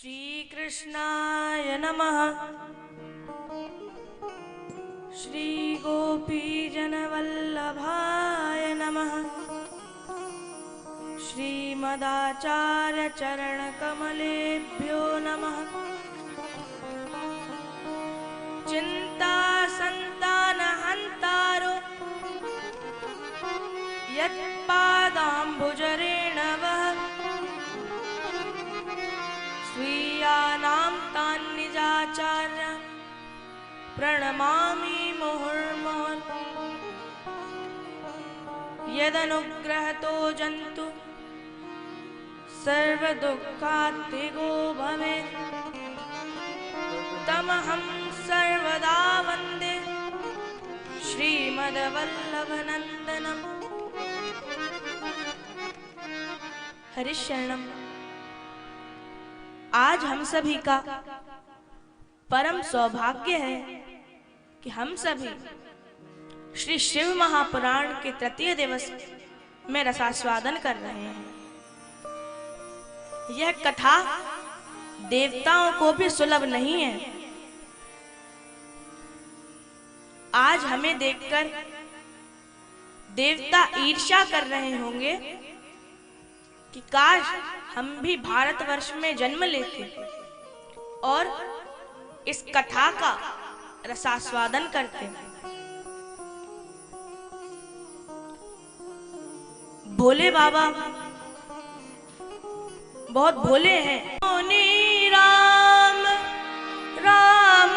श्रीकृष्णाय नमः। श्रीगोपीजनवल्लभाय नमः। श्रीमदाचार्यचरणकमलेभ्यो नमः। चिन्तासन्तानहन्तारो यत्पादाम्बुजरेणवः स्वीयानां तान् निजाचार्य प्रणमामि मुहुर्मुहुः। यदनुग्रहतो जन्तु सर्वदुःखात्तिगो भवेत् तमहं सर्वदा वन्दे श्रीमद्वल्लभनन्दनम्। हरिशरणम्। आज हम सभी का परम सौभाग्य है कि हम सभी श्री शिव महापुराण के तृतीय दिवस में रसास्वादन कर रहे हैं। यह कथा देवताओं को भी सुलभ नहीं है। आज हमें देखकर देवता ईर्ष्या कर रहे होंगे कि काश हम भी भारतवर्ष में जन्म लेते और इस कथा का रसास्वादन करते। भोले बाबा बहुत भोले हैं। राम राम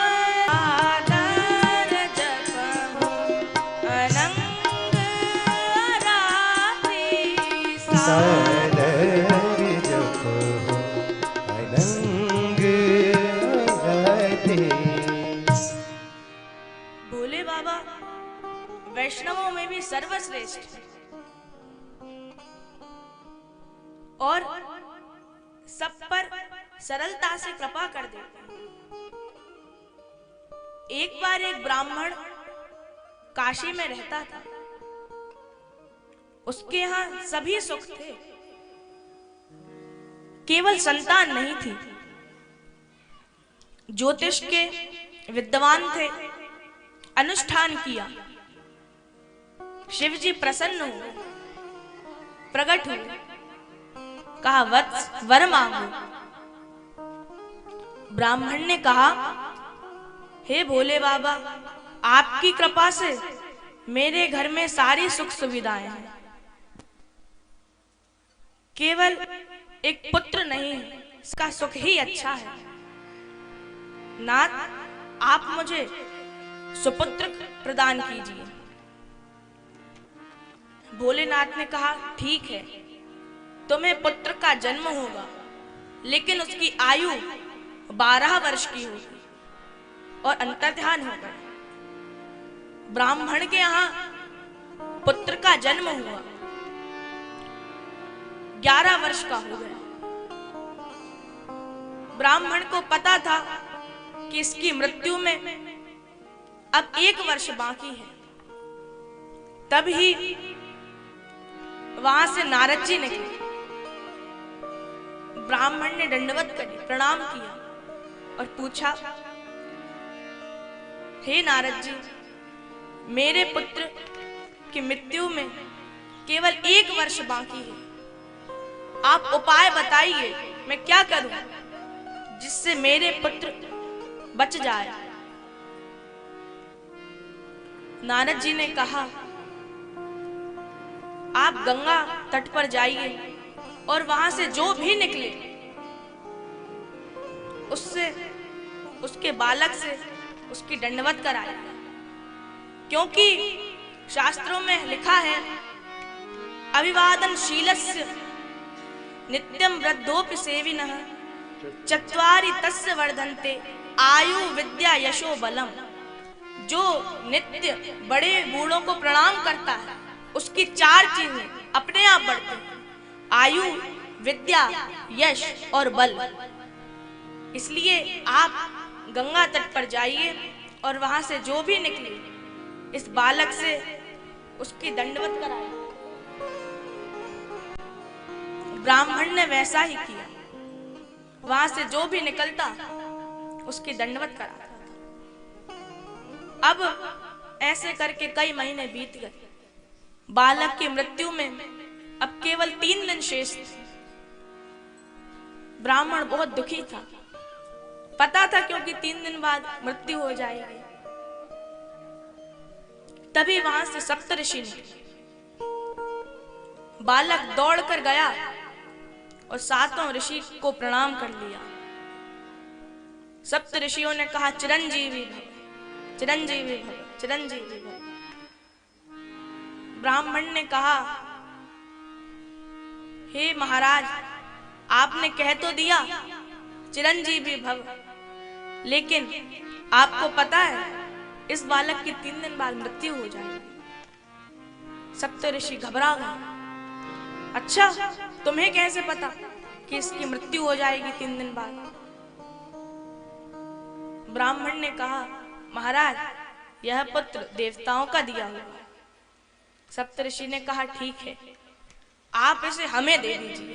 भोले बाबा वैष्णवों में भी सर्वश्रेष्ठ और सब पर सरलता से कृपा कर देते। एक बार एक ब्राह्मण काशी में रहता था। उसके यहाँ सभी सुख थे, केवल संतान नहीं थी। ज्योतिष के विद्वान थे, अनुष्ठान किया। शिव जी प्रसन्न हुए, प्रकट हुए, कहा वत्स वर मांगो। ब्राह्मण ने कहा हे भोले बाबा, आपकी कृपा से मेरे घर में सारी सुख सुविधाएं हैं, केवल एक पुत्र नहीं है, इसका सुख ही अच्छा है। नाथ, आप मुझे सुपुत्र प्रदान कीजिए। भोलेनाथ ने कहा ठीक है, तुम्हें पुत्र का जन्म होगा, लेकिन उसकी आयु 12 वर्ष की होगी और अंतर्ध्यान होगा। ब्राह्मण के यहाँ पुत्र का जन्म हुआ, 11 वर्ष का हो गया। ब्राह्मण को पता था कि इसकी मृत्यु में अब 1 वर्ष बाकी है। तभी वहां से नारद जी निकले। ब्राह्मण ने दंडवत करी, प्रणाम किया और पूछा हे नारद जी, मेरे पुत्र की मृत्यु में केवल 1 वर्ष बाकी है। आप उपाय बताइए, मैं क्या करूं जिससे मेरे पुत्र बच जाए। नारद जी ने कहा आप गंगा तट पर जाइए और वहां से जो भी निकले उससे, उसके बालक से उसकी दंडवत कराए, क्योंकि शास्त्रों में लिखा है अभिवादनशीलस्य नित्यं वृद्धोपि सेविनः चत्वारि तस्य वर्धन्ते आयु विद्या यशो बलम। जो नित्य बड़े बूढ़ों को प्रणाम करता है उसकी 4 चीजें अपने आप बढ़ती हैं, आयु, विद्या, यश और बल। इसलिए आप गंगा तट पर जाइए और वहां से जो भी निकले इस बालक से उसकी दंडवत कराइए। ब्राह्मण ने वैसा ही किया। वहां से जो भी निकलता उसकी दंडवत कराता था। अब ऐसे करके कई महीने बीत गए। बालक की मृत्यु में अब केवल 3 दिन शेष थे। ब्राह्मण बहुत दुखी था, पता था क्योंकि 3 दिन बाद मृत्यु हो जाएगी। तभी वहां से सप्तऋषि निकले। बालक दौड़कर गया और 7 ऋषि को प्रणाम कर लिया। सप्त ऋषियों ने कहा, चिरंजीवी भव, चिरंजीवी भव, चिरंजीवी भव। ब्राह्मण ने कहा, हे महाराज, आपने कह तो दिया चिरंजीवी भव, लेकिन आपको पता है इस बालक की 3 दिन बाद मृत्यु हो जाएगी। सप्त ऋषि घबरा गए। अच्छा, तुम्हें कैसे पता कि इसकी मृत्यु हो जाएगी 3 दिन बाद? ब्राह्मण ने कहा, महाराज, यह पुत्र देवताओं का दिया हुआ है। सप्तऋषि ने कहा, ठीक है, आप इसे हमें दे दीजिए।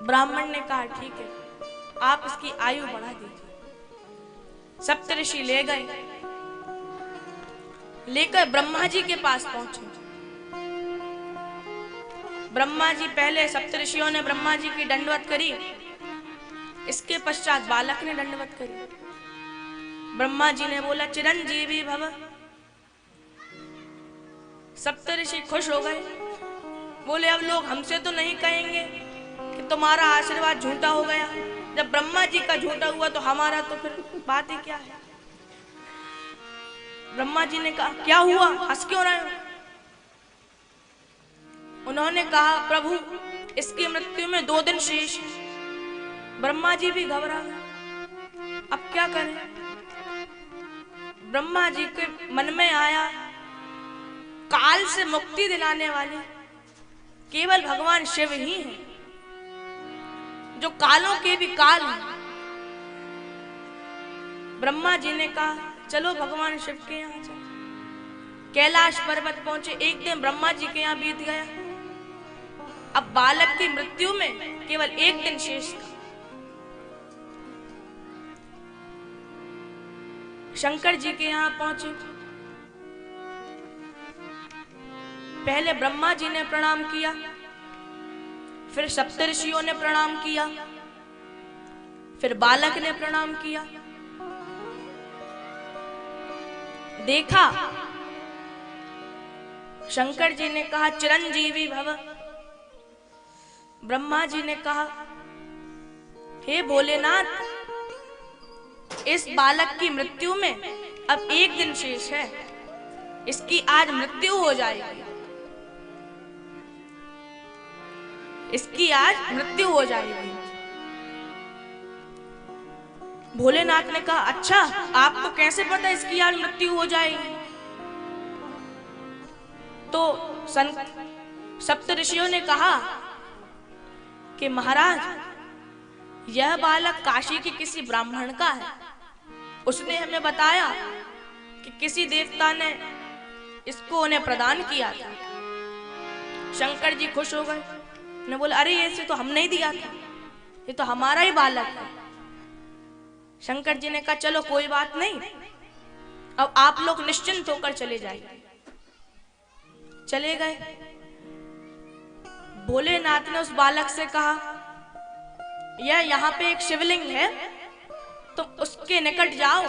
ब्राह्मण ने कहा, ठीक है, आप इसकी आयु बढ़ा दीजिए। सप्तऋषि ले गए, लेकर ब्रह्मा जी के पास पहुंचे। ब्रह्मा जी, पहले सप्तऋषियों ने ब्रह्मा जी की दंडवत करी, इसके पश्चात बालक ने दंडवत करी। ब्रह्मा जी ने बोला, चिरंजीवी भव। सप्तऋषि खुश हो गए, बोले, अब लोग हमसे तो नहीं कहेंगे कि तुम्हारा आशीर्वाद झूठा हो गया। जब ब्रह्मा जी का झूठा हुआ तो हमारा तो फिर बात ही क्या है। ब्रह्मा जी ने कहा, क्या हुआ, हंस क्यों रहे हो? उन्होंने कहा, प्रभु, इसकी मृत्यु में 2 दिन शेष है। ब्रह्मा जी भी घबरा गए, अब क्या करें? ब्रह्मा जी के मन में आया, काल से मुक्ति दिलाने वाले केवल भगवान शिव ही हैं, जो कालों के भी काल हैं। ब्रह्मा जी ने कहा, चलो भगवान शिव के यहाँ चलो। कैलाश पर्वत पहुंचे। एक दिन ब्रह्मा जी के यहाँ बीत गया। अब बालक की मृत्यु में केवल 1 दिन शेष था। शंकर जी के यहाँ पहुंचे। पहले ब्रह्मा जी ने प्रणाम किया, फिर सप्तऋषियों ने प्रणाम किया, फिर बालक ने प्रणाम किया। देखा, शंकर जी ने कहा, चिरंजीवी भव। ब्रह्मा जी ने कहा, हे भोलेनाथ, इस बालक की मृत्यु में अब 1 दिन शेष है, इसकी आज मृत्यु हो जाएगी, इसकी आज मृत्यु हो जाएगी। भोलेनाथ ने कहा, अच्छा, आपको कैसे पता इसकी आज मृत्यु हो जाएगी? तो सप्तऋषियों ने कहा कि महाराज, यह बालक काशी के किसी ब्राह्मण का है। उसने हमें बताया कि किसी देवता ने इसको उन्हें प्रदान किया था। शंकर जी खुश हो गए, ने बोला, अरे ऐसे तो हमने ही दिया था, ये तो हमारा ही बालक है। शंकर जी ने कहा, चलो कोई बात नहीं, अब आप लोग निश्चिंत होकर चले जाइए। चले गए। भोलेनाथ ने उस बालक से कहा, यह यहाँ पे एक शिवलिंग है, तुम उसके निकट जाओ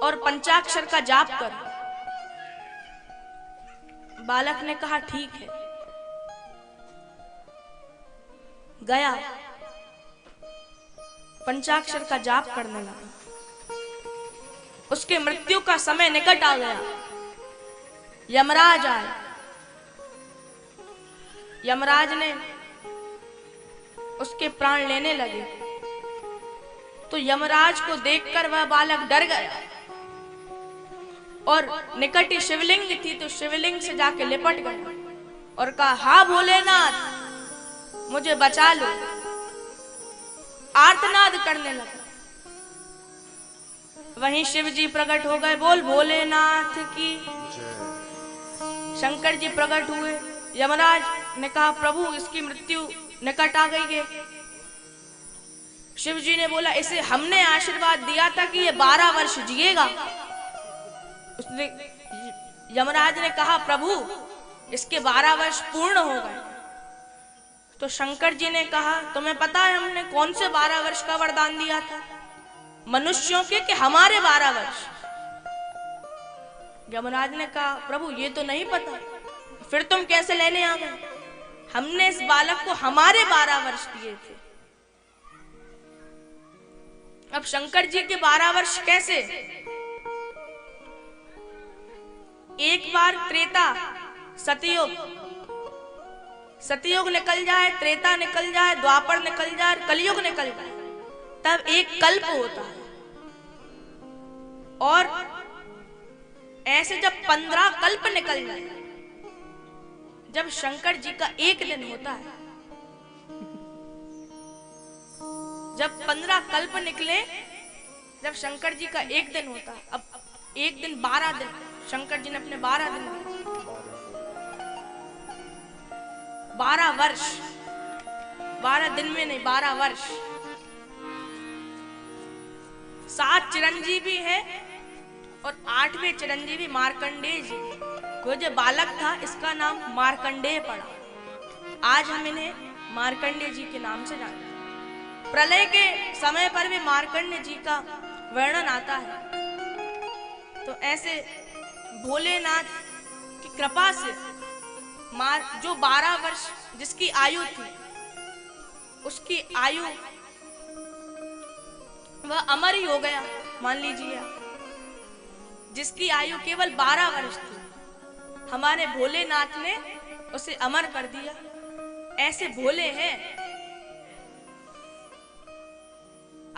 और पंचाक्षर का जाप करो। बालक ने कहा, ठीक है। गया, पंचाक्षर का जाप करने लगा। उसके मृत्यु का समय निकट आ गया। यमराज आए। यमराज ने उसके प्राण लेने लगे तो यमराज को देखकर वह बालक डर गया और निकट ही शिवलिंग थी तो शिवलिंग से जाके लिपट गया और कहा, हा भोलेनाथ, मुझे बचा लो। आर्तनाद करने लगा। वहीं शिव जी प्रकट हो गए। बोल भोलेनाथ की। शंकर जी प्रकट हुए। यमराज ने कहा प्रभु इसकी मृत्यु निकट आ गई है। शिव जी ने बोला इसे हमने आशीर्वाद दिया था कि ये 12 वर्ष जिएगा। उसने यमराज ने कहा प्रभु इसके 12 वर्ष पूर्ण हो गए। तो शंकर जी ने कहा तुम्हें पता है हमने कौन से 12 वर्ष का वरदान दिया था, मनुष्यों के कि हमारे 12 वर्ष। यमराज ने कहा प्रभु ये तो नहीं पता, फिर तुम कैसे लेने आ गए? हमने इस बालक को हमारे 12 वर्ष दिए थे। अब शंकर जी के 12 वर्ष कैसे? एक बार त्रेता सतयुग निकल जाए, त्रेता निकल जाए, द्वापर निकल जाए, कलयुग निकल जाए, तब एक कल्प होता है। और ऐसे जब 15 कल्प निकल जाए, जब शंकर जी का एक दिन होता है, जब 15 कल्प निकले, जब शंकर जी का एक दिन होता है, अब एक दिन 12 दिन, शंकर जी ने अपने 12 दिन 12 वर्ष, 12 दिन में नहीं 12 वर्ष। 7 चिरंजीवी है और 8वें चिरंजीवी मार्कंडेय जी। वो जो बालक था इसका नाम मार्कंडेय पड़ा। आज हम इन्हें मार्कंडेय जी के नाम से जानते हैं। प्रलय के समय पर भी मार्कंडेय जी का वर्णन आता है। तो ऐसे भोलेनाथ की कृपा से जो 12 वर्ष जिसकी आयु थी, उसकी आयु वह अमर ही हो गया। मान लीजिए जिसकी आयु केवल 12 वर्ष थी, हमारे भोलेनाथ ने उसे अमर कर दिया। ऐसे भोले हैं।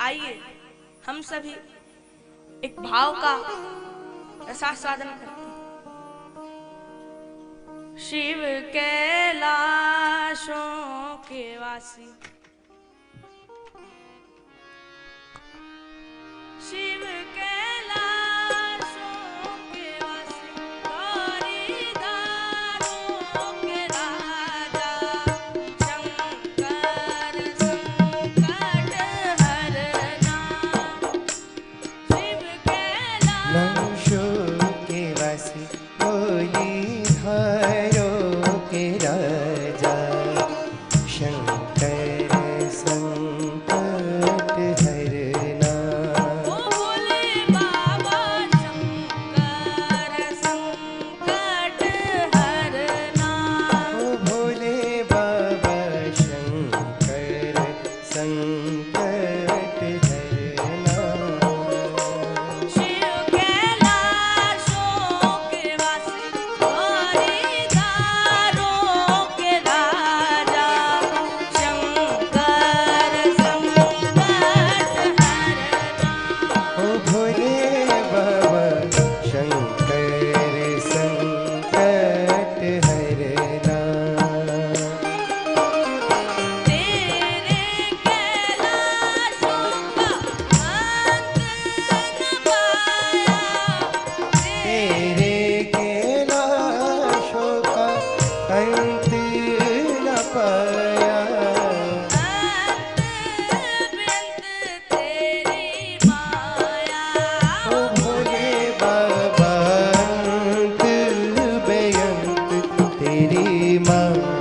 आइए हम सभी एक भाव का रसास्वादन करते हैं। शिव कैलाशों के वासी, शिव कैलाशों के वासी, गौरी दारों के राजा, शंकर संकट हरना। शिव कैलाशों के वासी, गौरी धारों के राजा, शंकर संकट हरना। ओ भोले बाबा शंकर संकट हरना। ओ भोले बाबा शंकर संकट हरना। शिव कैलाशों के वासी, गौरी दारों के राजा, शंकर संकट हरना। ओ भोले बाबा शंकर संकट हरना। तेरे कैलाशों का अंत न पाया, तेरे कैलाशों का अंत न पाया। अंत बिंद तेरी माया। ओ भोले बाबा अंत बेअंत तेरी माया।